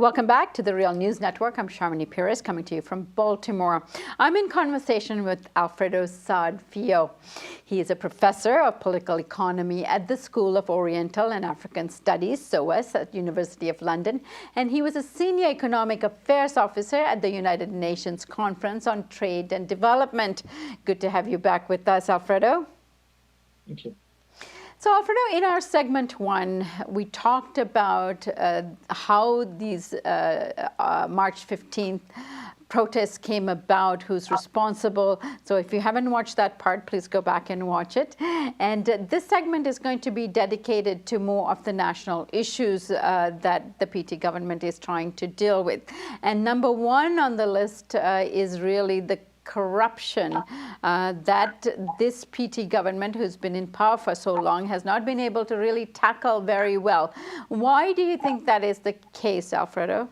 Welcome back to the Real News Network. I'm Sharmini Pires coming to you from Baltimore. I'm in conversation with Alfredo Saad-Filho. He is a professor of political economy at the School of Oriental and African Studies, SOAS, at University of London, and he was a senior economic affairs officer at the United Nations Conference on Trade and Development. Good to have you back with us, Alfredo. Thank you. So, Alfredo, in our segment one, we talked about how these March 15th protests came about, who's responsible. So if you haven't watched that part, please go back and watch it. And this segment is going to be dedicated to more of the national issues that the PT government is trying to deal with. And number one on the list is really the corruption that this PT government, who's been in power for so long, has not been able to really tackle very well. Why do you think that is the case, Alfredo?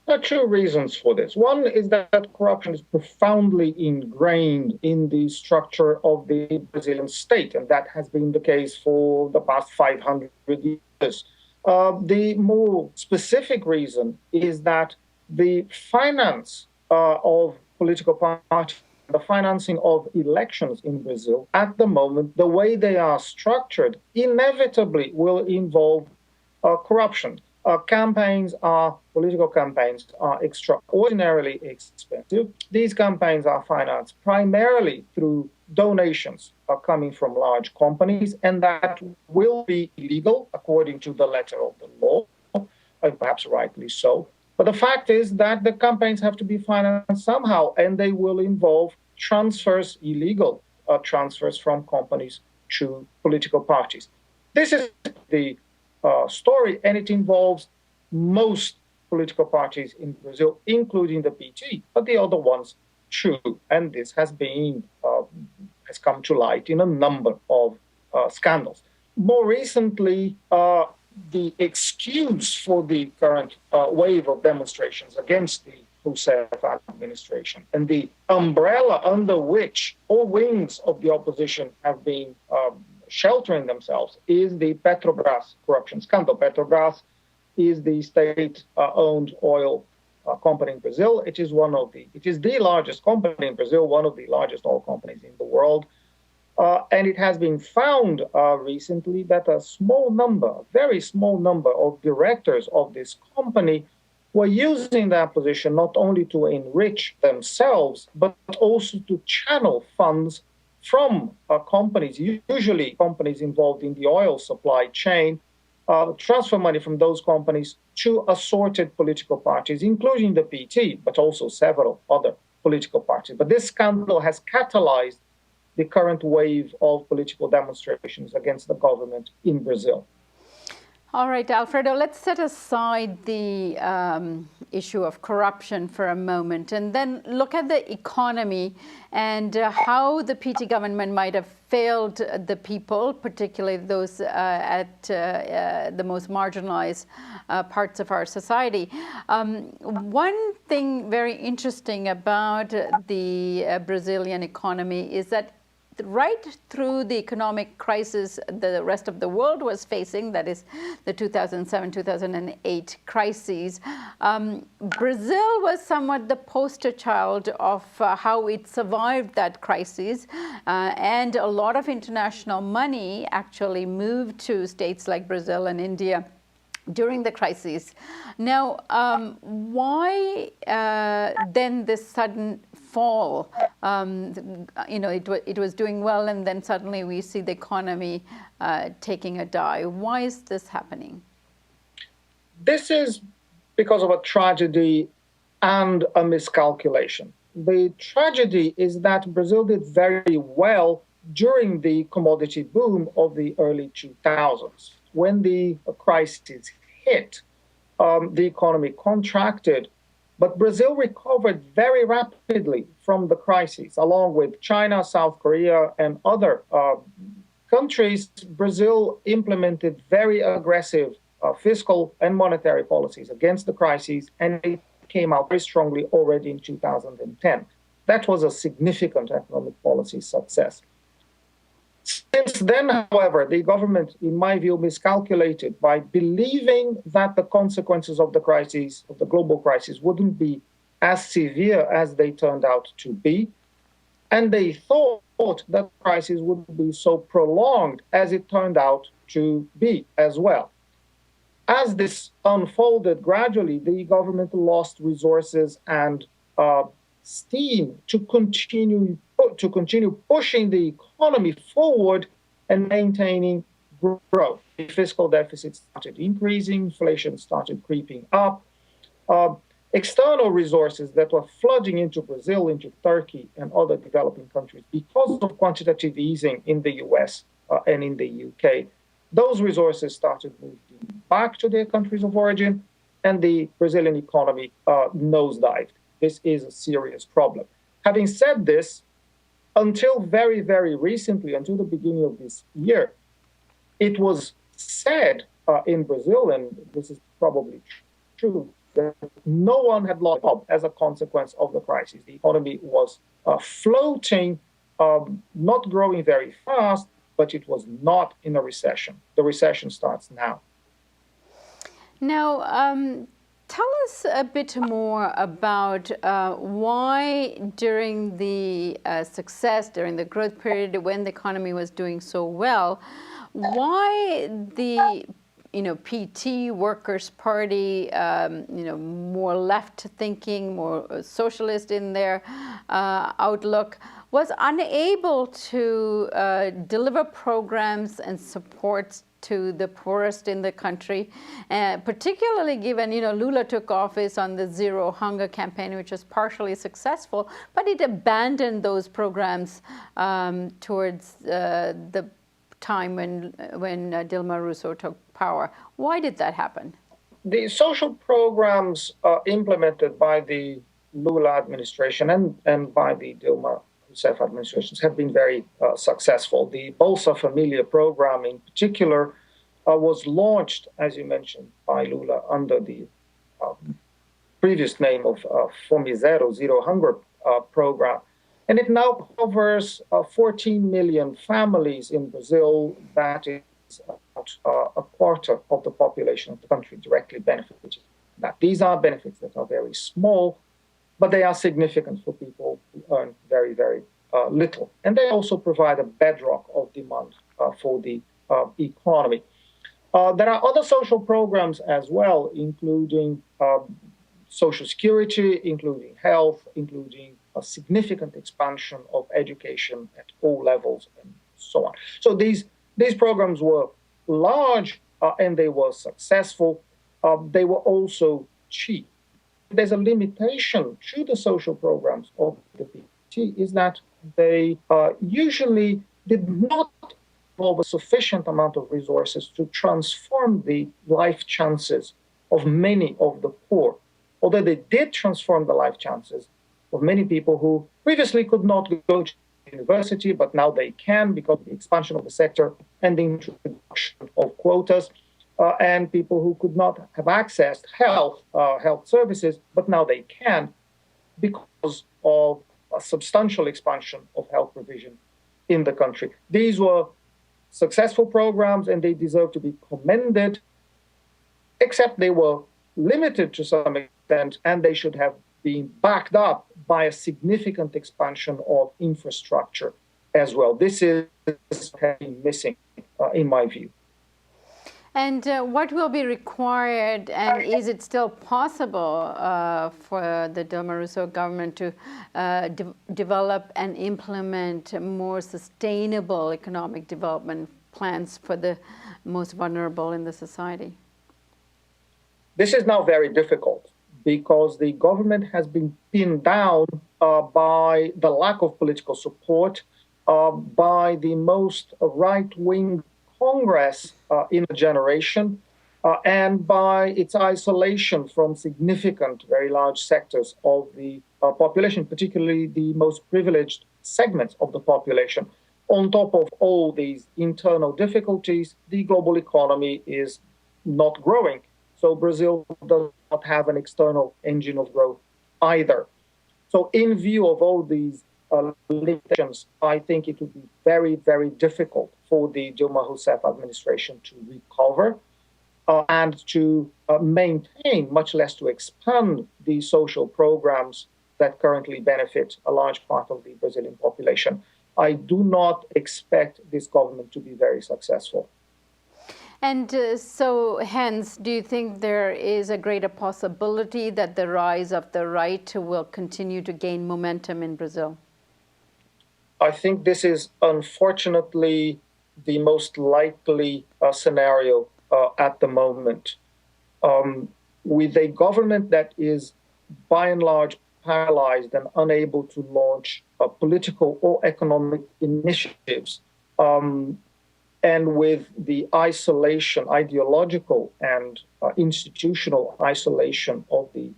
There are two reasons for this. One is that corruption is profoundly ingrained in the structure of the Brazilian state, and that has been the case for the past 500 years. The more specific reason is that the finance of political parties, the financing of elections in Brazil, at the moment, the way they are structured, inevitably will involve corruption. Political campaigns are extraordinarily expensive. These campaigns are financed primarily through donations coming from large companies, and that will be illegal according to the letter of the law, and perhaps rightly so. But the fact is that the campaigns have to be financed somehow, and they will involve transfers, illegal transfers from companies to political parties. This is the story, and it involves most political parties in Brazil, including the PT, but the other ones too. And this has come to light in a number of scandals. More recently, the excuse for the current wave of demonstrations against the Rousseff administration and the umbrella under which all wings of the opposition have been sheltering themselves is the Petrobras corruption scandal. Petrobras is the state-owned oil company in Brazil. It is the largest company in Brazil, one of the largest oil companies in the world. And it has been found recently that a very small number of directors of this company were using their position not only to enrich themselves, but also to channel funds from companies, usually companies involved in the oil supply chain, transfer money from those companies to assorted political parties, including the PT, but also several other political parties. But this scandal has catalyzed the current wave of political demonstrations against the government in Brazil. All right, Alfredo, let's set aside the issue of corruption for a moment and then look at the economy and how the PT government might have failed the people, particularly those at the most marginalized parts of our society. One thing very interesting about the Brazilian economy is that right through the economic crisis the rest of the world was facing, that is the 2007-2008 crises, Brazil was somewhat the poster child of how it survived that crisis, and a lot of international money actually moved to states like Brazil and India during the crisis. Now, why then this sudden fall? It was doing well, and then suddenly we see the economy taking a dive. Why is this happening? This is because of a tragedy and a miscalculation. The tragedy is that Brazil did very well during the commodity boom of the early 2000s. When the crisis hit, the economy contracted, but Brazil recovered very rapidly from the crisis, along with China, South Korea, and other countries. Brazil implemented very aggressive fiscal and monetary policies against the crisis, and it came out very strongly already in 2010. That was a significant economic policy success. Since then, however, the government, in my view, miscalculated by believing that the consequences of the crisis, of the global crisis, wouldn't be as severe as they turned out to be. And they thought that the crisis would be so prolonged as it turned out to be as well. As this unfolded gradually, the government lost resources and steam to continue pushing the economy forward and maintaining growth. The fiscal deficit started increasing, inflation started creeping up. External resources that were flooding into Brazil, into Turkey, and other developing countries because of quantitative easing in the US and in the UK, those resources started moving back to their countries of origin, and the Brazilian economy nosedived. This is a serious problem. Having said this, until very, very recently, until the beginning of this year, it was said in Brazil, and this is probably true, that no one had lost job as a consequence of the crisis. The economy was floating, not growing very fast, but it was not in a recession. The recession starts now. Now, tell us a bit more about why during the success, during the growth period, when the economy was doing so well, why the PT, Workers' Party, more left thinking, more socialist in their outlook, was unable to deliver programs and supports to the poorest in the country, particularly given, Lula took office on the Zero Hunger campaign, which was partially successful, but it abandoned those programs towards the time when Dilma Rousseff took power. Why did that happen? The social programs implemented by the Lula administration and by the Dilma Rousseff administrations have been very successful. The Bolsa Familia program in particular was launched, as you mentioned, by Lula under the previous name of Fome Zero, Zero Hunger program. And it now covers 14 million families in Brazil. That is about a quarter of the population of the country directly benefited. Now, these are benefits that are very small, but they are significant for people who earn very, very little. And they also provide a bedrock of demand for the economy. There are other social programs as well, including Social Security, including health, including a significant expansion of education at all levels, and so on. So these programs were large and they were successful. They were also cheap. There's a limitation to the social programs of the PT is that they usually did not involve a sufficient amount of resources to transform the life chances of many of the poor. Although they did transform the life chances of many people who previously could not go to university, but now they can because of the expansion of the sector and the introduction of quotas, and people who could not have accessed health services, but now they can because of a substantial expansion of health provision in the country. These were successful programs and they deserve to be commended, except they were limited to some extent and they should have been backed up by a significant expansion of infrastructure as well. This is missing, in my view. And what will be required, and is it still possible for the Dilma Rousseff government to develop and implement more sustainable economic development plans for the most vulnerable in the society? This is now very difficult because the government has been pinned down by the lack of political support, by the most right-wing Congress in a generation, and by its isolation from significant, very large sectors of the population, particularly the most privileged segments of the population. On top of all these internal difficulties, the global economy is not growing. So Brazil does not have an external engine of growth either. So in view of all these limitations, I think it would be very, very difficult for the Dilma Rousseff administration to recover and to maintain, much less to expand, the social programs that currently benefit a large part of the Brazilian population. I do not expect this government to be very successful. And so, hence, do you think there is a greater possibility that the rise of the right will continue to gain momentum in Brazil? I think this is unfortunately the most likely scenario at the moment. With a government that is by and large paralyzed and unable to launch political or economic initiatives, and with the isolation, ideological and institutional isolation of the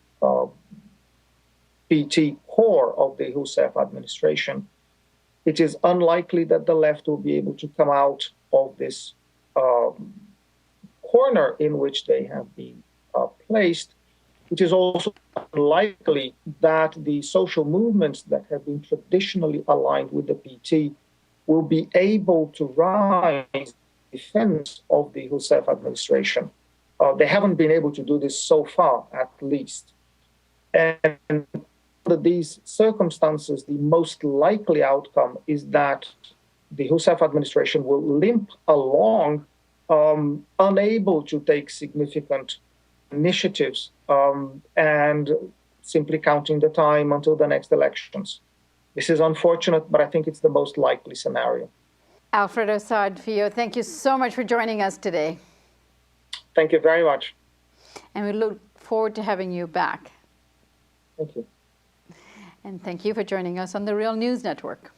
PT core of the Rousseff administration, it is unlikely that the left will be able to come out of this corner in which they have been placed. It is also unlikely that the social movements that have been traditionally aligned with the PT will be able to rise in defense of the Rousseff administration. They haven't been able to do this so far, at least. And under these circumstances, the most likely outcome is that the Rousseff administration will limp along, unable to take significant initiatives, and simply counting the time until the next elections. This is unfortunate, but I think it's the most likely scenario. Alfredo Saad-Filho, thank you so much for joining us today. Thank you very much. And we look forward to having you back. Thank you. And thank you for joining us on the Real News Network.